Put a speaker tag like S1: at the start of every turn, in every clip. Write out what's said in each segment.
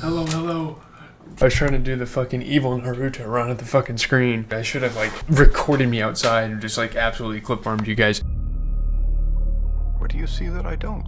S1: Hello, hello. I was trying to do the fucking evil Naruto run at the fucking screen. I should have like recorded me outside and just like absolutely clip farmed you guys.
S2: What do you see that I don't?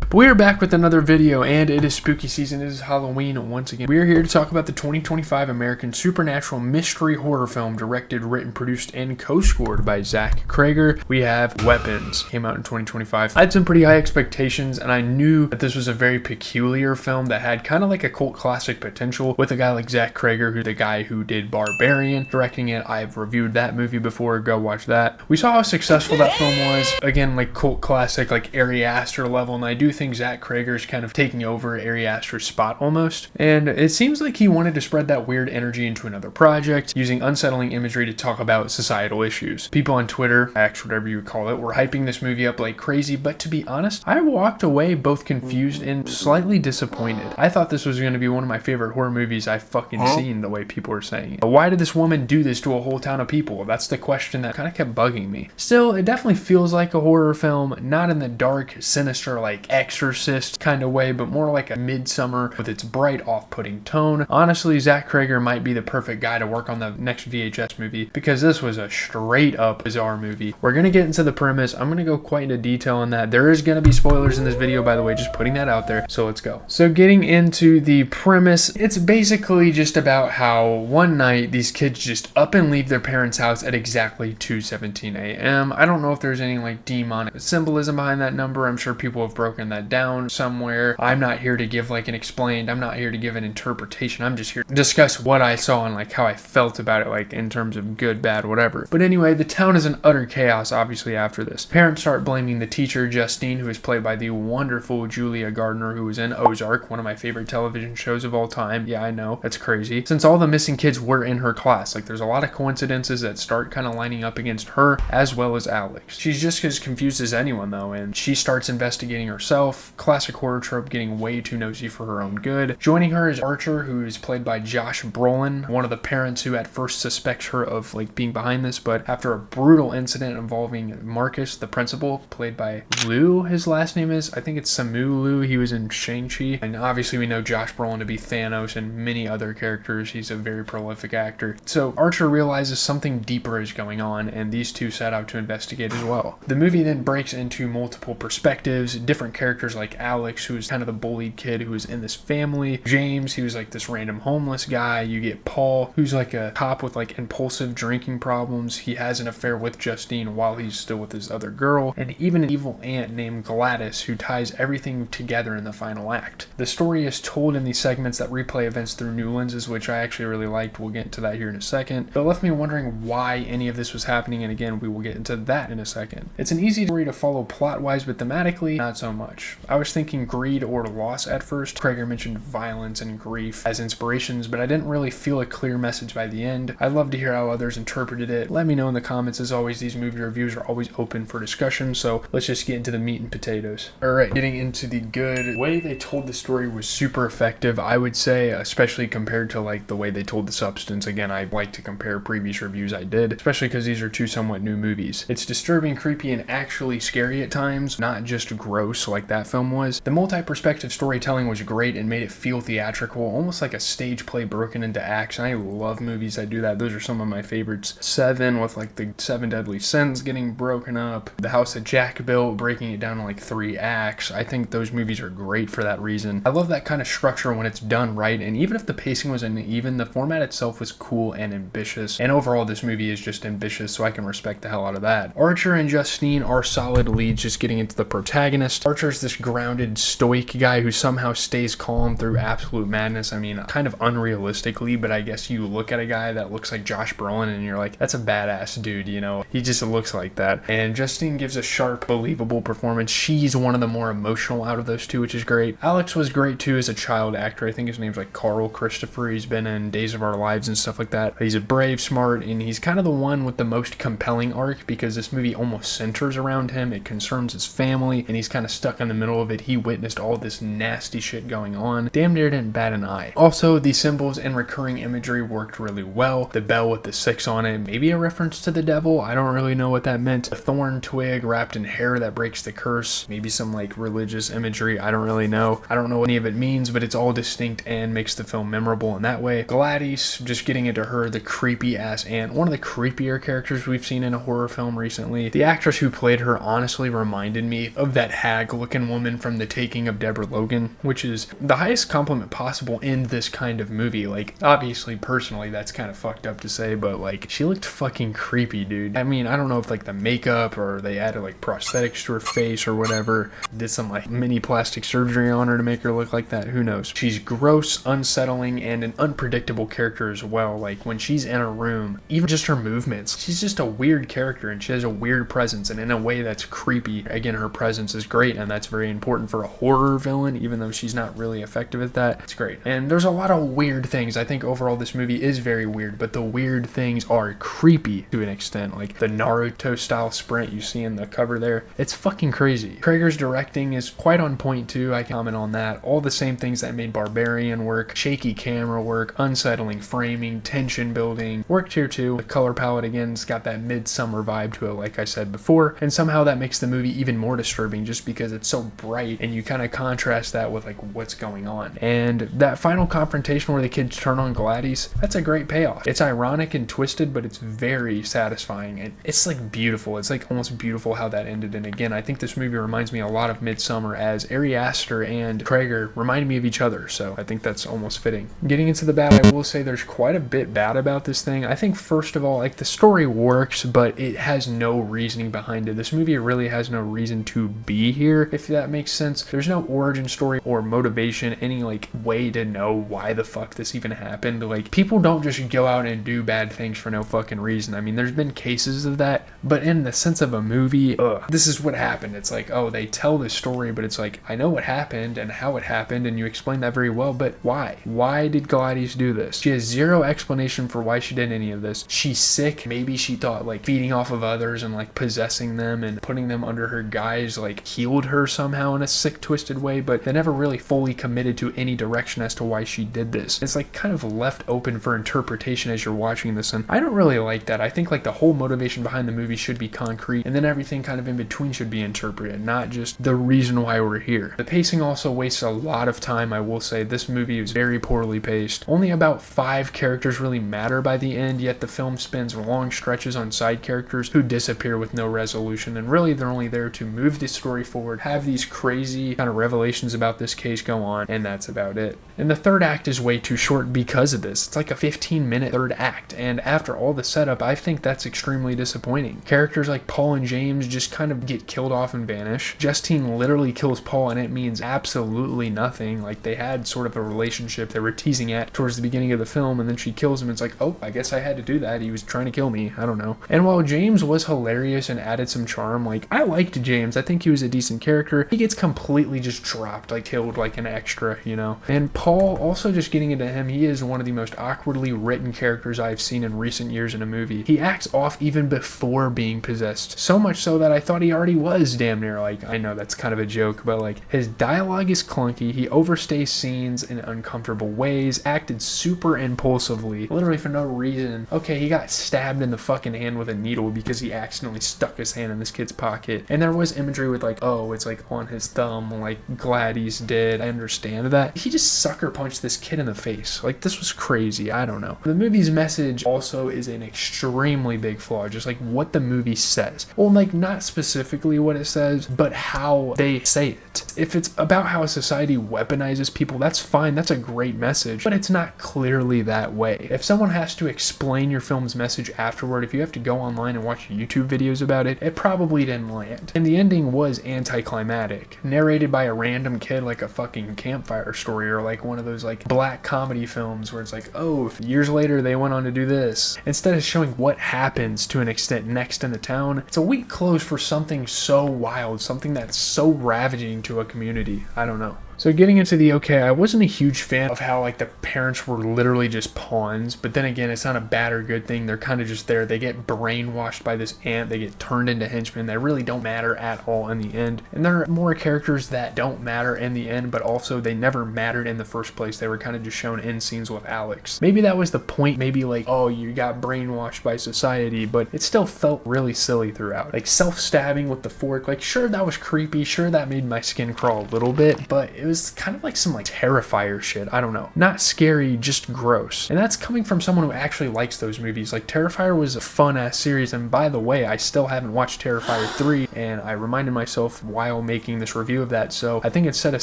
S1: But we are back with another video, and it is spooky season. It is Halloween once again. We are here to talk about the 2025 American supernatural mystery horror film directed, written, produced, and co-scored by Zach Cregger. We have Weapons. Came out in 2025. I had some pretty high expectations, and I knew that this was a very peculiar film that had kind of like a cult classic potential with a guy like Zach Cregger, who's the guy who did Barbarian, directing it. I've reviewed that movie before. Go watch that. We saw how successful that film was. Again, like cult classic, like Ari Aster level, and I do think Zach Cregger is kind of taking over Ari Aster's spot almost, and it seems like he wanted to spread that weird energy into another project, using unsettling imagery to talk about societal issues. People on Twitter, X, whatever you would call it, were hyping this movie up like crazy, but to be honest, I walked away both confused and slightly disappointed. I thought this was going to be one of my favorite horror movies I've fucking seen, the way people were saying it. But why did this woman do this to a whole town of people? That's the question that kind of kept bugging me. Still, it definitely feels like a horror film, not in the dark, sinister, like Exorcist kind of way, but more like a Midsummer with its bright, off-putting tone. Honestly, Zach Cregger might be the perfect guy to work on the next VHS movie, because this was a straight-up bizarre movie. We're going to get into the premise. I'm going to go quite into detail on that. There is going to be spoilers in this video, by the way, just putting that out there. So let's go. So getting into the premise, it's basically just about how one night these kids just up and leave their parents' house at exactly 2:17 a.m. I don't know if there's any like demonic symbolism behind that number. I'm sure people have broken that down somewhere. I'm not here to give like an explained, I'm not here to give an interpretation. I'm just here to discuss what I saw and like how I felt about it, like in terms of good, bad, whatever. But anyway, the town is in utter chaos obviously after this. Parents start blaming the teacher, Justine, who is played by the wonderful Julia Gardner, who was in Ozark, one of my favorite television shows of all time. Yeah, I know, that's crazy. Since all the missing kids were in her class, like there's a lot of coincidences that start kind of lining up against her as well as Alex. She's just as confused as anyone though, and she starts investigating herself. Classic horror trope, getting way too nosy for her own good. Joining her is Archer, who is played by Josh Brolin, one of the parents who at first suspects her of like being behind this, but after a brutal incident involving Marcus, the principal, played by Liu, his last name is, I think it's Simu Liu, he was in Shang-Chi, and obviously we know Josh Brolin to be Thanos and many other characters. He's a very prolific actor. So Archer realizes something deeper is going on, and these two set out to investigate as well. The movie then breaks into multiple perspectives, different characters like Alex, who is kind of the bullied kid who is in this family, James, he was like this random homeless guy. You get Paul, who's like a cop with like impulsive drinking problems. He has an affair with Justine while he's still with his other girl, and even an evil aunt named Gladys who ties everything together in the final act. The story is told in these segments that replay events through new lenses, which I actually really liked. We'll get into that here in a second. But it left me wondering why any of this was happening, and again, we will get into that in a second. It's an easy story to follow plot-wise, but thematically, not so much. I was thinking greed or loss at first. Cregger mentioned violence and grief as inspirations, but I didn't really feel a clear message by the end. I'd love to hear how others interpreted it. Let me know in the comments. As always, these movie reviews are always open for discussion, so let's just get into the meat and potatoes. Alright, getting into the good. The way they told the story was super effective, I would say, especially compared to like the way they told The Substance. Again, I like to compare previous reviews I did, especially because these are two somewhat new movies. It's disturbing, creepy, and actually scary at times, not just gross like that film was. The multi-perspective storytelling was great and made it feel theatrical, almost like a stage play broken into acts, and I love movies that do that. Those are some of my favorites. Seven, with like the 7 deadly sins getting broken up, The House that Jack Built, breaking it down to like 3 acts. I think those movies are great for that reason. I love that kind of structure when it's done right, and even if the pacing was uneven, the format itself was cool and ambitious, and overall this movie is just ambitious, so I can respect the hell out of that. Archer and Justine are solid leads. Just getting into the protagonist, Archer's this grounded, stoic guy who somehow stays calm through absolute madness. I mean, kind of unrealistically, but I guess you look at a guy that looks like Josh Brolin and you're like, that's a badass dude, you know? He just looks like that. And Justine gives a sharp, believable performance. She's one of the more emotional out of those two, which is great. Alex was great too as a child actor. I think his name's like Carl Christopher. He's been in Days of Our Lives and stuff like that. He's a brave, smart, and he's kind of the one with the most compelling arc, because this movie almost centers around him. It concerns his family, and he's kind of stuck in the middle of it, he witnessed all this nasty shit going on. Damn near didn't bat an eye. Also, the symbols and recurring imagery worked really well. The bell with the 6 on it, maybe a reference to the devil. I don't really know what that meant. A thorn twig wrapped in hair that breaks the curse. Maybe some like religious imagery. I don't really know. I don't know what any of it means, but it's all distinct and makes the film memorable in that way. Gladys, just getting into her, the creepy ass aunt, one of the creepier characters we've seen in a horror film recently. The actress who played her honestly reminded me of that hag looking woman from The Taking of Deborah Logan, which is the highest compliment possible in this kind of movie. Like, obviously, personally, that's kind of fucked up to say, but like, she looked fucking creepy, dude. I mean, I don't know if like the makeup or they added like prosthetics to her face or whatever, did some like mini plastic surgery on her to make her look like that. Who knows? She's gross, unsettling, and an unpredictable character as well. Like, when she's in a room, even just her movements, she's just a weird character and she has a weird presence, and in a way that's creepy. Again, her presence is great, and that's very important for a horror villain, even though she's not really effective at that. It's great. And there's a lot of weird things. I think overall this movie is very weird, but the weird things are creepy to an extent. Like the Naruto style sprint you see in the cover there, it's fucking crazy. Cregger's directing is quite on point too. I can comment on that. All the same things that made Barbarian work. Shaky camera work, unsettling framing, tension building worked here too. The color palette again's got that midsummer vibe to it, like I said before, and somehow that makes the movie even more disturbing just because it's so bright, and you kind of contrast that with like what's going on. And that final confrontation where the kids turn on Gladys, that's a great payoff. It's ironic and twisted, but it's very satisfying, and it's like beautiful. It's like almost beautiful how that ended. And again, I think this movie reminds me a lot of Midsummer, as Ari Aster and Cregger remind me of each other, so I think that's almost fitting. Getting into the bad, I will say there's quite a bit bad about this thing. I think first of all, like, the story works, but it has no reasoning behind it. This movie really has no reason to be here, if that makes sense. There's no origin story or motivation, any like way to know why the fuck this even happened. Like, people don't just go out and do bad things for no fucking reason. I mean, there's been cases of that, but in the sense of a movie, this is what happened. It's like, oh, they tell this story, but it's like, I know what happened and how it happened, and you explain that very well, but why? Why did Gladys do this? She has zero explanation for why she did any of this. She's sick. Maybe she thought like feeding off of others and like possessing them and putting them under her guise like healed her somehow in a sick, twisted way, but they never really fully committed to any direction as to why she did this. It's like kind of left open for interpretation as you're watching this, and I don't really like that. I think like the whole motivation behind the movie should be concrete, and then everything kind of in between should be interpreted, not just the reason why we're here. The pacing also wastes a lot of time. I will say this movie is very poorly paced. Only about 5 characters really matter by the end, yet the film spends long stretches on side characters who disappear with no resolution, and really they're only there to move the story forward, have these crazy kind of revelations about this case go on, and that's about it. And the third act is way too short because of this. It's like a 15-minute third act, and after all the setup, I think that's extremely disappointing. Characters like Paul and James just kind of get killed off and vanish. Justine literally kills Paul, and it means absolutely nothing. Like, they had sort of a relationship they were teasing at towards the beginning of the film, and then she kills him. It's like, oh, I guess I had to do that. He was trying to kill me. I don't know. And while James was hilarious and added some charm, like, I liked James. I think he was a decent character. He gets completely just dropped, like killed like an extra, you know? And Paul, also just getting into him, he is one of the most awkwardly written characters I've seen in recent years in a movie. He acts off even before being possessed. So much so that I thought he already was damn near. Like, I know that's kind of a joke, but like, his dialogue is clunky. He overstays scenes in uncomfortable ways, acted super impulsively, literally for no reason. Okay, he got stabbed in the fucking hand with a needle because he accidentally stuck his hand in this kid's pocket. And there was imagery with like, oh, it's like on his thumb, like Gladys did. I understand that. He just sucker punched this kid in the face. Like, this was crazy. I don't know. The movie's message also is an extremely big flaw, just like what the movie says. Well, like, not specifically what it says, but how they say it. If it's about how a society weaponizes people, that's fine. That's a great message, but it's not clearly that way. If someone has to explain your film's message afterward, if you have to go online and watch YouTube videos about it, it probably didn't land. And the ending was anticlimactic, narrated by a random kid like a fucking campfire story, or like one of those like black comedy films where it's like, oh, years later they went on to do this. Instead of showing what happens to an extent next in the town, it's a weak close for something so wild, something that's so ravaging to a community. I don't know. So getting into the okay, I wasn't a huge fan of how like the parents were literally just pawns, but then again, it's not a bad or good thing. They're kind of just there. They get brainwashed by this aunt. They get turned into henchmen that really don't matter at all in the end. And there are more characters that don't matter in the end, but also they never mattered in the first place. They were kind of just shown in scenes with Alex. Maybe that was the point. Maybe like, oh, you got brainwashed by society, but it still felt really silly throughout. Like self-stabbing with the fork. Like sure, that was creepy. Sure, that made my skin crawl a little bit, but it was kind of like some like Terrifier shit. I don't know. Not scary, just gross. And that's coming from someone who actually likes those movies. Like Terrifier was a fun ass series, and by the way, I still haven't watched Terrifier 3, and I reminded myself while making this review of that, so I think it's set of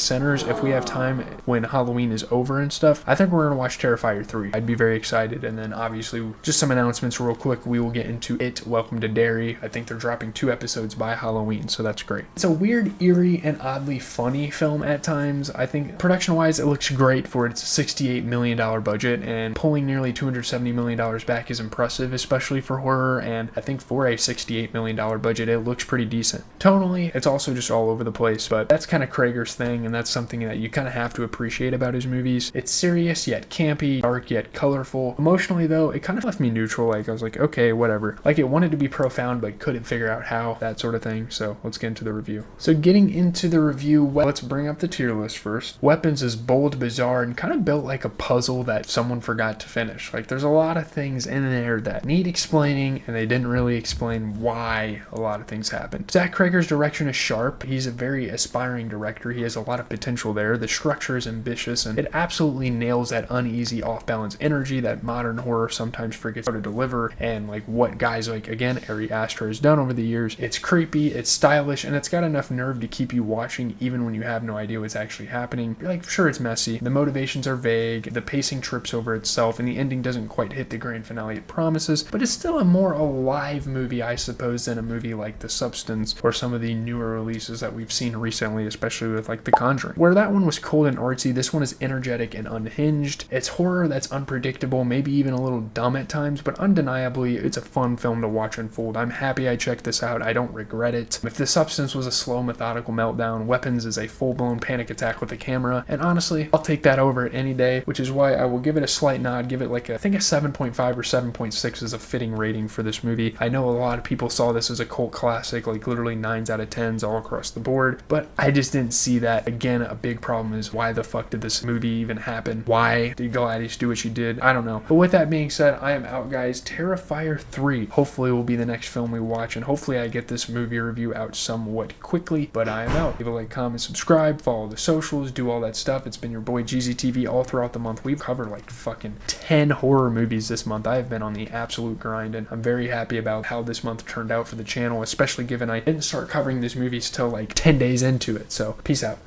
S1: centers. If we have time when Halloween is over and stuff, I think we're gonna watch Terrifier 3. I'd be very excited. And then obviously just some announcements real quick. We will get into It, Welcome to Derry. I think they're dropping 2 episodes by Halloween, so that's great. It's a weird, eerie, and oddly funny film at times. I think production wise it looks great for its $68 million budget, and pulling nearly $270 million back is impressive, especially for horror, and I think for a $68 million budget it looks pretty decent. Tonally, it's also just all over the place, but that's kind of Cregger's thing, and that's something that you kind of have to appreciate about his movies. It's serious yet campy, dark yet colorful. Emotionally though, it kind of left me neutral. Like I was like, okay, whatever. Like it wanted to be profound but couldn't figure out how, that sort of thing. So let's get into the review. So getting into the review, let's bring up the tier list first. Weapons is bold, bizarre, and kind of built like a puzzle that someone forgot to finish. Like there's a lot of things in there that need explaining, and they didn't really explain why a lot of things happened. Zach Cregger's direction is sharp. He's a very aspiring director. He has a lot of potential there. The structure is ambitious, and it absolutely nails that uneasy, off-balance energy that modern horror sometimes forgets how to deliver, and like what guys like, again, Ari Aster has done over the years. It's creepy, it's stylish, and it's got enough nerve to keep you watching even when you have no idea what's actually happening. You're like, sure, it's messy, the motivations are vague, the pacing trips over itself, and the ending doesn't quite hit the grand finale it promises, but it's still a more alive movie, I suppose, than a movie like The Substance or some of the newer releases that we've seen recently, especially with like The Conjuring. Where that one was cold and artsy, this one is energetic and unhinged. It's horror that's unpredictable, maybe even a little dumb at times, but undeniably it's a fun film to watch unfold. I'm happy I checked this out. I don't regret it. If The Substance was a slow, methodical meltdown, Weapons is a full-blown panic attack with a camera, and honestly, I'll take that over it any day, which is why I will give it a slight nod, give it like I think a 7.5 or 7.6 is a fitting rating for this movie. I know a lot of people saw this as a cult classic, like literally 9s out of 10s all across the board, but I just didn't see that. Again, a big problem is why the fuck did this movie even happen? Why did Gladys do what she did? I don't know. But with that being said, I am out, guys. Terrifier 3 hopefully will be the next film we watch, and hopefully I get this movie review out somewhat quickly, but I am out. Leave a like, comment, subscribe, follow the socials, do all that stuff. It's been your boy GZTV all throughout the month. We've covered like fucking 10 horror movies this month. I have been on the absolute grind, and I'm very happy about how this month turned out for the channel, especially given I didn't start covering these movies till like 10 days into it. So peace out.